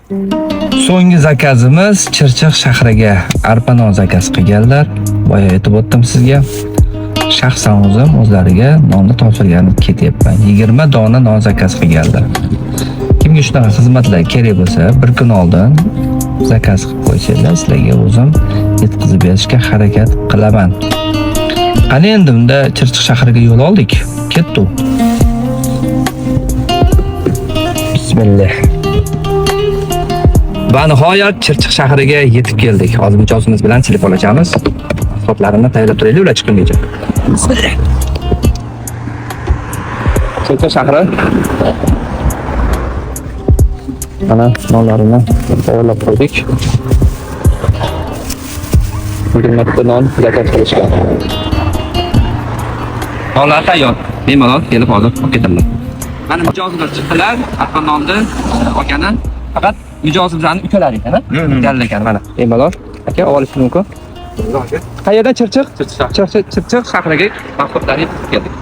So'nggi zakazimiz Chirchiq shahriga arpa non zakaz qilganlar. Boya aytib o'tdim sizga. Shaxsan o'zim o'zlariga nonni topshirganib ketyapman. 20 dona non zakaz qilganlar. Kimga shunaqa xizmatlar kerak bo'lsa, bir kun oldin zakaz qilib qo'ysanglar, sizlarga o'zim yetkazib berishga harakat qilaman. Qani endi unda Chirchiq shahriga yo'l oldik. Ketdik. Bismillah. Va nihoyat Chirchiq shahriga yetib keldik. Hozir mijozimiz bilan telefonlashamiz. Hisoblarini tayyorlab turaylik, ular chiqqungacha. Bismillah. Chirchiq shahri. Mana nonlarini tayyorlab qo'ydik. Hurmatli non zakaz qilishgan. Nonlar tayyor. Bemalol kelib hozir olib ketaman. Mana mijozlar chiqdilar, arpa nonni olgani faqat mijozimizning ukalari ekan, Jalil ekan mana. Bemalol aka olish mumkin. Qayerdan Chirchiq? Chirchiq shahriga mahsulotlarni keldik.